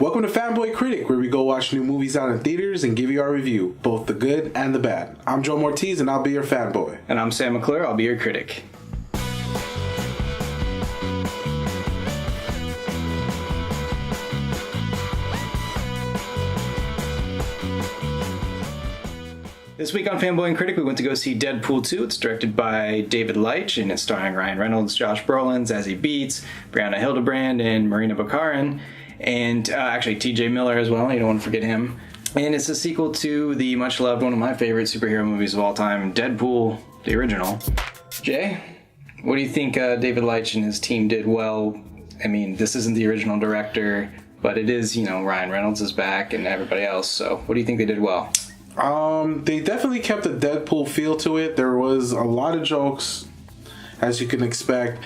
Welcome to Fanboy Critic, where we go watch new movies out in theaters and give you our review, both the good and the bad. I'm Joe Mortiz, and I'll be your fanboy. And I'm Sam McClure, I'll be your critic. This week on Fanboy and Critic, we went to go see Deadpool 2. It's directed by David Leitch, and it's starring Ryan Reynolds, Josh Brolin, Zazie Beetz, Brianna Hildebrand, and Marina Baccarin. And actually TJ Miller as well, you don't want to forget him. And it's a sequel to the much-loved, one of my favorite superhero movies of all time, Deadpool, the original. Jay, what do you think David Leitch and his team did well? I mean, this isn't the original director, but it is, Ryan Reynolds is back and everybody else, so what do you think they did well? They definitely kept a Deadpool feel to it. There was a lot of jokes, as you can expect,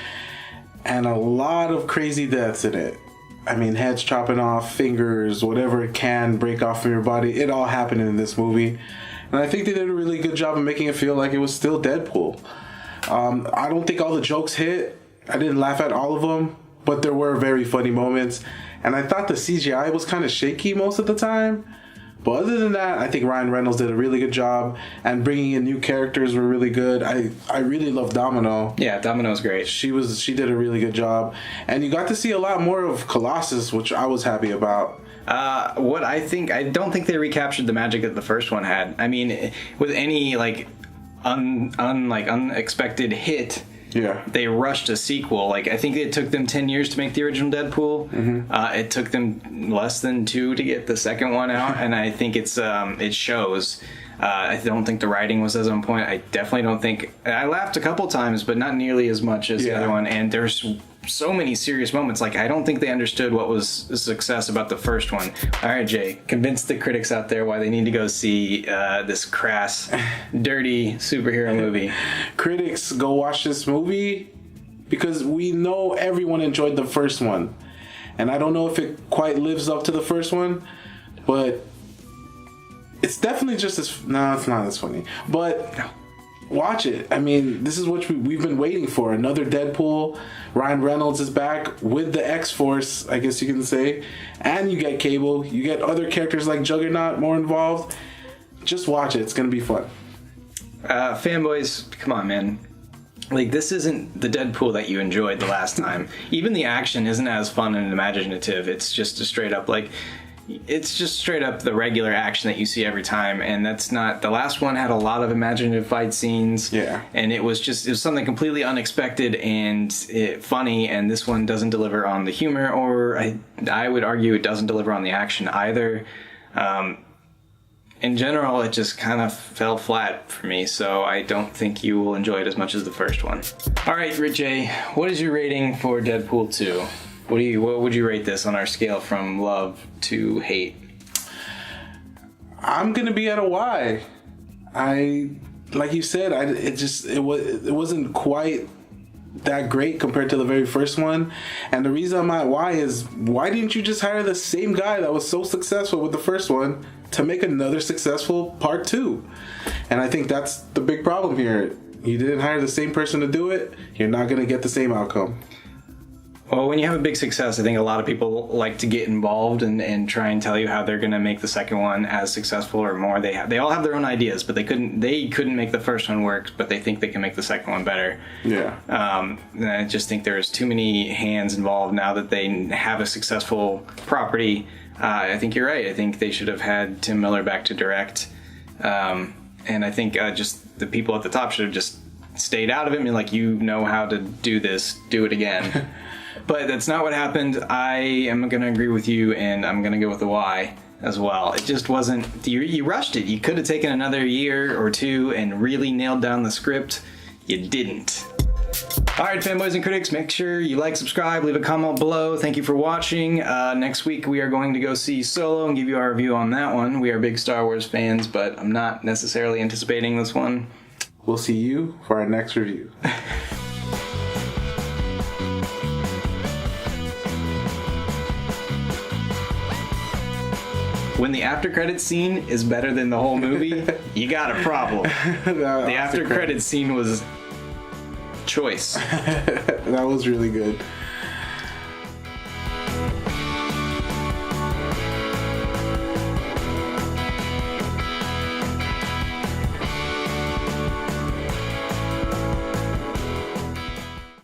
and a lot of crazy deaths in it. I mean, heads chopping off, fingers, whatever it can break off from your body. It all happened in this movie. And I think they did a really good job of making it feel like it was still Deadpool. I don't think all the jokes hit. I didn't laugh at all of them, but there were very funny moments. And I thought the CGI was kind of shaky most of the time. But other than that, I think Ryan Reynolds did a really good job, and bringing in new characters were really good. I really love Domino. Yeah, Domino's great. She did a really good job, and you got to see a lot more of Colossus, which I was happy about. I don't think they recaptured the magic that the first one had. I mean, with any unexpected hit. Yeah. They rushed a sequel. I think it took them 10 years to make the original Deadpool. Mm-hmm. It took them less than 2 to get the second one out, and I think it shows. I don't think the writing was as on point. I definitely don't think... I laughed a couple times, but not nearly as much as the other one, and there's so many serious moments. I don't think they understood what was the success about the first one. All right, Jay, convince the critics out there why they need to go see this crass, dirty superhero movie. Critics, go watch this movie because we know everyone enjoyed the first one. And I don't know if it quite lives up to the first one, but it's definitely just as... No, it's not as funny. But... No. Watch it. I mean, this is what we've been waiting for. Another Deadpool. Ryan Reynolds is back with the X-Force, I guess you can say. And you get Cable. You get other characters like Juggernaut more involved. Just watch it. It's going to be fun. Fanboys, come on, man. This isn't the Deadpool that you enjoyed the last time. Even the action isn't as fun and imaginative. It's just a straight up, it's just straight up the regular action that you see every time, and that's not... The last one had a lot of imaginative fight scenes, and it was something completely unexpected and funny, and this one doesn't deliver on the humor, or I would argue it doesn't deliver on the action either. In general, it just kind of fell flat for me, so I don't think you will enjoy it as much as the first one. All right, Richie, what is your rating for Deadpool 2? What would you rate this on our scale from love to hate? I'm gonna be at a Y. Like you said, it wasn't quite that great compared to the very first one. And the reason I'm at Y is, why didn't you just hire the same guy that was so successful with the first one to make another successful part 2? And I think that's the big problem here. You didn't hire the same person to do it. You're not gonna get the same outcome. Well, when you have a big success, I think a lot of people like to get involved and try and tell you how they're going to make the second one as successful or more. They all have their own ideas, but they couldn't make the first one work, but they think they can make the second one better. Yeah. And I just think there's too many hands involved now that they have a successful property. I think you're right. I think they should have had Tim Miller back to direct. And I think just the people at the top should have just stayed out of it and been like, you know how to do this, do it again. But that's not what happened. I am going to agree with you, and I'm going to go with the Y as well. It just wasn't... You rushed it. You could have taken another year or 2 and really nailed down the script. You didn't. All right, fanboys and critics, make sure you like, subscribe, leave a comment below. Thank you for watching. Next week, we are going to go see Solo and give you our review on that one. We are big Star Wars fans, but I'm not necessarily anticipating this one. We'll see you for our next review. When the after credits scene is better than the whole movie, you got a problem. The after credits scene was choice. That was really good.